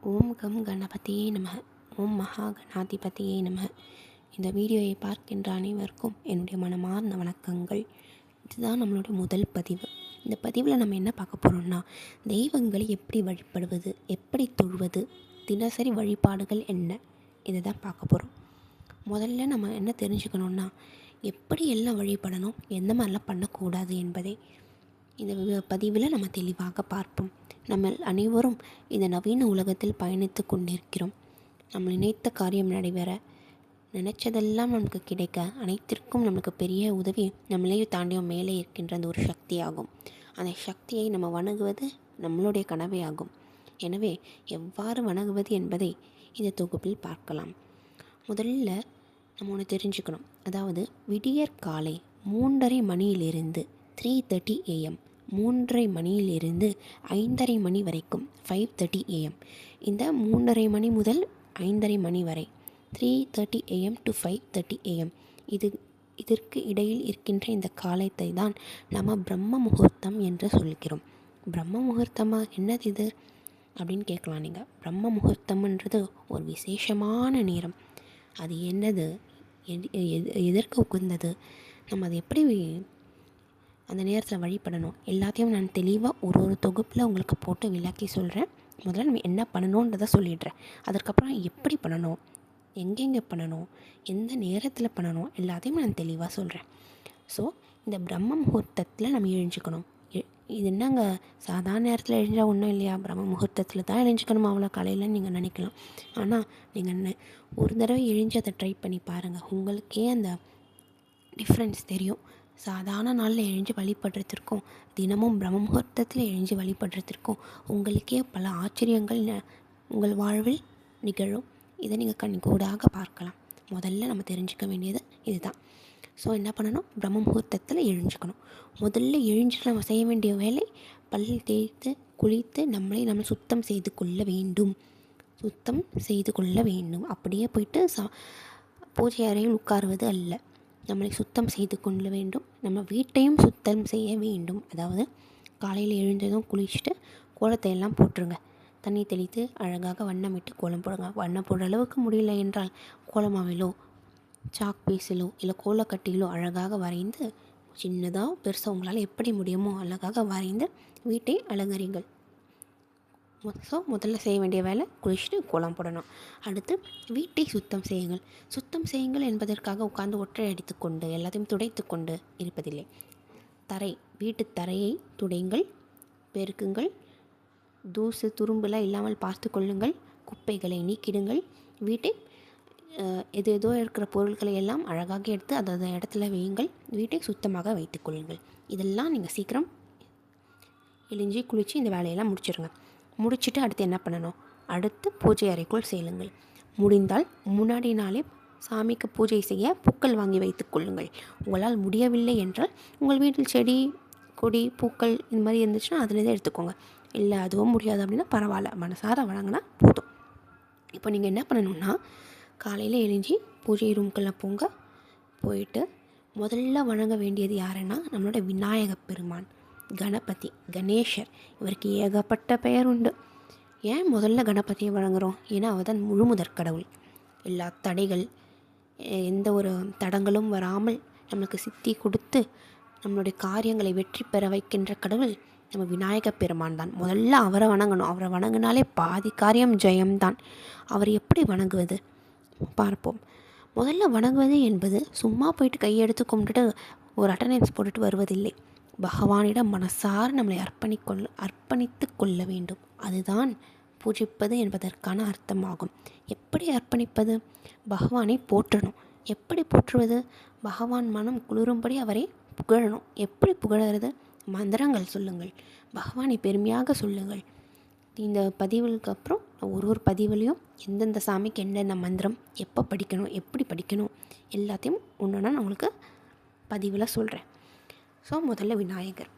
ஓம் come கணபதியே நம. ஓம் மகா கணாதிபதியே நம. இந்த வீடியோவை பார்க்கின்ற அனைவருக்கும் என்னுடைய மனமார்ந்த வணக்கங்கள். இதுதான் நம்மளுடைய முதல் பதிவு. இந்த பதிவில் நம்ம என்ன பார்க்க போகிறோம்னா, தெய்வங்களை எப்படி வழிபடுவது, எப்படி தொழுவது, தினசரி வழிபாடுகள் என்ன, இதை தான் பார்க்க போகிறோம். முதல்ல நம்ம என்ன தெரிஞ்சுக்கணுன்னா, எப்படி எல்லாம் வழிபடணும், எந்த மாதிரிலாம் பண்ணக்கூடாது என்பதை இந்த பதிவில் நம்ம தெளிவாக பார்ப்போம். நம்ம அனைவரும் இந்த நவீன உலகத்தில் பயணித்து கொண்டிருக்கிறோம். நம்ம நினைத்த காரியம் நடைபெற, நினைச்சதெல்லாம் நமக்கு கிடைக்க, அனைத்திற்கும் நமக்கு பெரிய உதவி நம்மளையும் தாண்டியும் மேலே இருக்கின்ற அந்த ஒரு சக்தியாகும். அந்த சக்தியை நம்ம வணங்குவது நம்மளுடைய கனவே ஆகும். எனவே எவ்வாறு வணங்குவது என்பதை இந்த தொகுப்பில் பார்க்கலாம். முதல்ல நம்ம ஒன்று தெரிஞ்சுக்கணும். அதாவது விடியற் காலை 3:30 மணியிலிருந்து 3:30 AM 3:30 மணியிலிருந்து 5:30 மணி வரைக்கும் 5:30 AM. இந்த 3:30 மணி முதல் 5:30 மணி வரை 3:30 AM to 5:30 AM இதற்கு இடையில் இருக்கின்ற இந்த காலத்தை தான் நம்ம பிரம்ம முகூர்த்தம் என்று சொல்கிறோம். பிரம்ம முகூர்த்தமா, என்னது இது அப்படின்னு கேட்கலாம் நீங்கள். பிரம்ம முகூர்த்தம்ன்றது ஒரு விசேஷமான நேரம். அது என்னது, எதற்கு உகந்தது, நம்ம அதை எப்படி அந்த நேரத்தில் வழிபடணும், எல்லாத்தையும் நான் தெளிவாக ஒரு தொகுப்பில் உங்களுக்கு போட்டு விளக்கி சொல்கிறேன். முதல்ல நம்ம என்ன பண்ணணுன்றதை சொல்லிடுறேன். அதற்கப்புறம் எப்படி பண்ணணும், எங்கெங்கே பண்ணணும், எந்த நேரத்தில் பண்ணணும், எல்லாத்தையும் நான் தெளிவாக சொல்கிறேன். ஸோ இந்த பிரம்ம முகூர்த்தத்தில் நம்ம எழுஞ்சிக்கணும். இது என்னங்க சாதாரண நேரத்தில் எழுஞ்சால் ஒன்றும் இல்லையா, பிரம்ம முகூர்த்தத்தில் தான் எழுஞ்சிக்கணுமா அவ்வளோ காலையில் நீங்கள் நினைக்கலாம். ஆனால் நீங்கள் ஒரு தடவை எழுஞ்சி அதை ட்ரை பண்ணி பாருங்கள். உங்களுக்கே அந்த டிஃப்ரென்ஸ் தெரியும். சாதாரண நாளில் எழுஞ்சி வழிபடுறதுக்கும் தினமும் பிரம்ம முகூர்த்தத்தில் எழுஞ்சி வழிபடுறதுக்கும் உங்களுக்கே பல ஆச்சரியங்கள் உங்கள் வாழ்வில் நிகழும். இதை நீங்கள் கண்கூடாக பார்க்கலாம். முதல்ல நம்ம தெரிஞ்சுக்க வேண்டியது இதுதான். ஸோ என்ன பண்ணணும், பிரம்ம முகூர்த்தத்தில் எழுஞ்சிக்கணும். முதல்ல எழுஞ்சிட்டு நம்ம செய்ய வேண்டிய வேலை, பல் தேய்த்து குளித்து நம்ம சுத்தம் செய்து கொள்ள வேண்டும். அப்படியே போயிட்டு பூஜை அறையில் உட்காருவது அல்ல. நம்மளை சுத்தம் செய்து கொள்ள வேண்டும். நம்ம வீட்டையும் சுத்தம் செய்ய வேண்டும். அதாவது காலையில் எழுந்ததும் குளிச்சுட்டு கோலத்தை எல்லாம் போட்டுருங்க. தண்ணி தெளித்து அழகாக வண்ணமிட்டு கோலம் போடுங்க. வண்ணம் போடுற அளவுக்கு முடியல என்றால் கோலமாவிலோ சாக் பீஸிலோ இல்லை கோலக்கட்டியிலோ அழகாக வரைந்து, சின்னதாக பெருசாக உங்களால் எப்படி முடியுமோ அழகாக வரைந்து வீட்டை அலங்கரிங்கள். ஸோ முதல்ல செய்ய வேண்டிய வேலை குளிச்சுட்டு கோலம் போடணும். அடுத்து வீட்டை சுத்தம் செய்யுங்கள் என்பதற்காக உட்கார்ந்து ஒற்றை அடித்துக்கொண்டு எல்லாத்தையும் துடைத்து கொண்டு இருப்பதில்லை. வீட்டு தரையை துடைங்கள், பெருக்குங்கள், தூசு துரும்புலாம் இல்லாமல் பார்த்து கொள்ளுங்கள், குப்பைகளை நீக்கிடுங்கள். வீட்டை ஏதோ இருக்கிற பொருட்களை எல்லாம் அழகாக எடுத்து அந்த இடத்துல வையுங்கள். வீட்டை சுத்தமாக வைத்துக் கொள்ளுங்கள். இதெல்லாம் நீங்கள் சீக்கிரம் எழிஞ்சி குளித்து இந்த வேலையெல்லாம் முடிச்சுட்டு அடுத்து என்ன பண்ணணும், அடுத்து பூஜை அறைக்குள் செல்லுங்கள். முடிந்தால் முன்னாடி நாளே சாமிக்கு பூஜை செய்ய பூக்கள் வாங்கி வைத்துக் கொள்ளுங்கள். உங்களால் முடியவில்லை என்றால் உங்கள் வீட்டில் செடி கொடி பூக்கள் இந்த மாதிரி இருந்துச்சுன்னா அதுலேருந்து எடுத்துக்கோங்க. இல்லை அதுவும் முடியாது அப்படின்னா பரவாயில்ல, மனசார வணங்கினா போதும். இப்போ நீங்கள் என்ன பண்ணணுன்னா, காலையில் எழுஞ்சி பூஜை ரூம்குள்ளே போயிட்டு முதல்ல வணங்க வேண்டியது யாருன்னா நம்மளோட விநாயக பெருமான், கணபதி, கணேசர். இவருக்கு ஏகப்பட்ட பெயர் உண்டு. ஏன் முதல்ல கணபதியை வழங்குகிறோம்? ஏன்னா அவர் தான் முழுமுதற் கடவுள். எல்லா தடைகள், எந்த ஒரு தடங்களும் வராமல் நம்மளுக்கு சித்தி கொடுத்து நம்மளுடைய காரியங்களை வெற்றி பெற வைக்கின்ற கடவுள் நம்ம விநாயக பெருமான் தான். முதல்ல அவரை வணங்கணும். அவரை வணங்கினாலே பாதி காரியம் ஜெயம்தான். அவர் எப்படி வணங்குவது பார்ப்போம். முதல்ல வணங்குவது என்பது சும்மா போயிட்டு கையெடுத்து கும்பிட்டுட்டு ஒரு அட்டண்டன்ஸ் போட்டுட்டு வருவதில்லை. பகவானிடம் மனசார நம்மளை அர்ப்பணித்து கொள்ள வேண்டும். அதுதான் பூஜிப்பது என்பதற்கான அர்த்தமாகும். எப்படி அர்ப்பணிப்பது? பகவானை போற்றணும். எப்படி போற்றுவது? பகவான் மனம் குளிரும்படி அவரை புகழணும். எப்படி புகழறது? மந்திரங்கள் சொல்லுங்கள், பகவானை பெருமையாக சொல்லுங்கள். இந்த பதிவுக்கு அப்புறம் ஒரு பதிவுலையும் எந்தெந்த சாமிக்கு என்னென்ன மந்திரம், எப்போ படிக்கணும், எப்படி படிக்கணும், எல்லாத்தையும் ஒன்றுனா நான் உங்களுக்கு பதிவில் சொல்கிறேன். ஸோ முதல்ல விநாயகர்.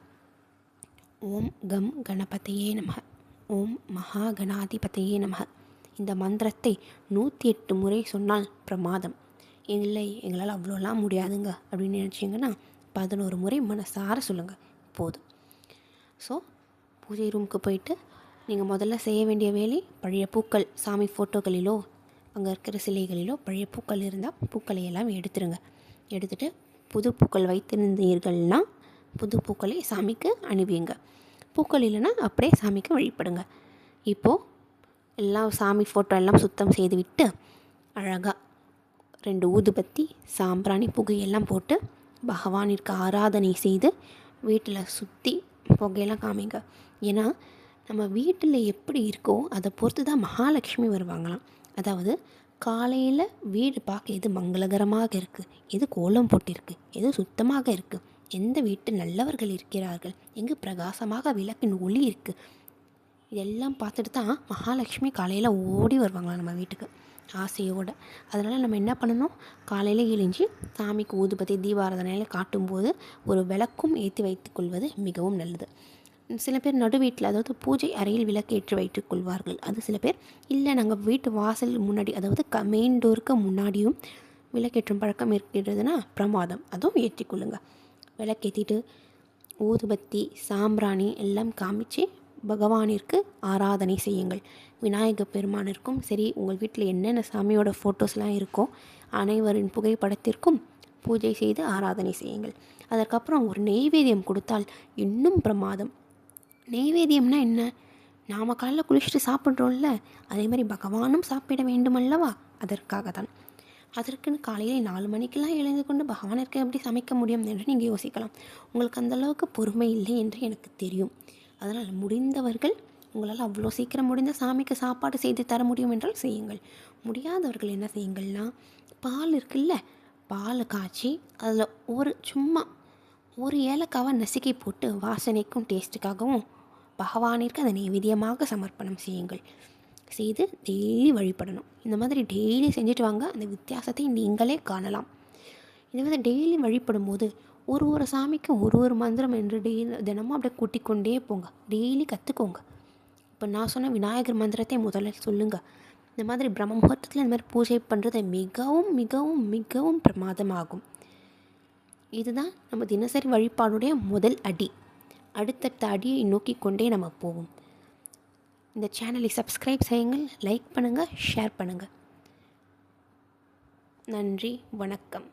ஓம் கம் கணபதியே நம. ஓம் மகா கணாதிபதியே நம. இந்த மந்திரத்தை 108 முறை சொன்னால் பிரமாதம். இல்லை எங்களால் அவ்வளோலாம் முடியாதுங்க அப்படின்னு நினச்சிங்கன்னா 11 முறை மனசார சொல்லுங்கள், போதும். ஸோ பூஜை ரூமுக்கு போயிட்டு நீங்கள் முதல்ல செய்ய வேண்டிய வேலை, பழைய பூக்கள் சாமி ஃபோட்டோக்களிலோ அங்கே இருக்கிற சிலைகளிலோ பழைய பூக்கள் இருந்தால் பூக்களை எல்லாம் எடுத்துருங்க. எடுத்துகிட்டு புது பூக்கள் வைத்திருந்தீர்கள்னால் புது பூக்களை சாமிக்கு அணிவிங்க. பூக்கள் இல்லைன்னா அப்படியே சாமிக்கு வழிபடுங்க. இப்போது எல்லாம் சாமி ஃபோட்டோ எல்லாம் சுத்தம் செய்து விட்டு அழகாக 2 ஊதுபத்தி, சாம்பிராணி, புகையெல்லாம் போட்டு பகவானிற்கு ஆராதனை செய்து வீட்டில் சுற்றி புகையெல்லாம் காமிங்க. ஏன்னா நம்ம வீட்டில் எப்படி இருக்கோ அதை பொறுத்து தான் மகாலட்சுமி வருவாங்களாம். அதாவது காலையில் வீடு பார்க்க எது மங்களகரமாக இருக்குது, எது கோலம் போட்டிருக்கு, எது சுத்தமாக இருக்குது, எந்த வீட்டில் நல்லவர்கள் இருக்கிறார்கள், எங்கு பிரகாசமாக விளக்கின் ஒளி இருக்குது, இதெல்லாம் பார்த்துட்டு தான் மகாலட்சுமி காலையில் ஓடி வருவாங்களாம் நம்ம வீட்டுக்கு ஆசையோடு. அதனால் நம்ம என்ன பண்ணணும், காலையில் எழுஞ்சி சாமிக்கு ஊதுபத்தி தீபாராதனையில் காட்டும்போது ஒரு விளக்கும் ஏற்றி வைத்துக்கொள்வது மிகவும் நல்லது. சில பேர் நடு வீட்டில், அதாவது பூஜை அறையில் விளக்கேற்றி வைத்துக் கொள்வார்கள். அது சில பேர் இல்லை நாங்கள் வீட்டு வாசல் முன்னாடி, அதாவது மெயின் டோருக்கு முன்னாடியும் விளக்கேற்றும் பழக்கம் இருக்கிறதுனா பிரமாதம், அதுவும் ஏற்றிக்கொள்ளுங்க. விளக்கேற்றிட்டு ஊதுபத்தி, சாம்பிராணி எல்லாம் காமிச்சு பகவானிற்கு ஆராதனை செய்யுங்கள். விநாயகர் பெருமானிற்கும் சரி, உங்கள் வீட்டில் என்னென்ன சாமியோட ஃபோட்டோஸ்லாம் இருக்கோ அனைவரின் புகைப்படத்திற்கும் பூஜை செய்து ஆராதனை செய்யுங்கள். அதற்கப்புறம் ஒரு நெய்வேத்தியம் கொடுத்தால் இன்னும் பிரமாதம். நெய்வேத்தியம்னா என்ன, நாம் காலைல குளிச்சுட்டு சாப்பிட்றோம்ல, அதே மாதிரி பகவானும் சாப்பிட வேண்டும் அல்லவா, அதற்காக தான். அதற்குன்னு காலையில் 4 மணிக்கெல்லாம் எழுந்து கொண்டு பகவானிற்கு எப்படி சமைக்க முடியும் என்று நீங்கள் யோசிக்கலாம். உங்களுக்கு அந்தளவுக்கு பொறுமை இல்லை என்று எனக்கு தெரியும். அதனால் முடிந்தவர்கள், உங்களால் அவ்வளோ சீக்கிரம் முடிந்த சாமிக்கு சாப்பாடு செய்து தர முடியும் என்றால் செய்யுங்கள். முடியாதவர்கள் என்ன செய்யுங்கள்னா, பால் இருக்குல்ல, பாலை காய்ச்சி அதில் சும்மா ஒரு ஏலக்காவை நசுக்கி போட்டு வாசனைக்கும் டேஸ்ட்டுக்காகவும் பகவானிற்கு அதை நைவேத்தியமாக சமர்ப்பணம் செய்யுங்கள். செய்து டெய்லி வழிபடணும். இந்த மாதிரி டெய்லி செஞ்சுட்டு வாங்க, அந்த வித்தியாசத்தை நீங்களே காணலாம். இந்த மாதிரி டெய்லி வழிபடும் போது ஒரு சாமிக்கும் ஒரு மந்திரம் என்று தினமும் அப்படியே கூட்டிக்கொண்டே போங்க. டெய்லி கற்றுக்கோங்க. இப்போ நான் சொன்ன விநாயகர் மந்திரத்தை முதல்ல சொல்லுங்கள். இந்த மாதிரி பிரம்ம முகூர்த்தத்தில் இந்த மாதிரி பூஜை பண்ணுறது மிகவும் மிகவும் மிகவும் பிரமாதமாகும். இதுதான் நம்ம தினசரி வழிபாடுடைய முதல் அடி. அடுத்தடுத்த அடியை நோக்கி கொண்டே நம்ம போவோம். இந்த சேனலை சப்ஸ்கிரைப் செய்யுங்கள், லைக் பண்ணுங்கள், ஷேர் பண்ணுங்கள். நன்றி, வணக்கம்.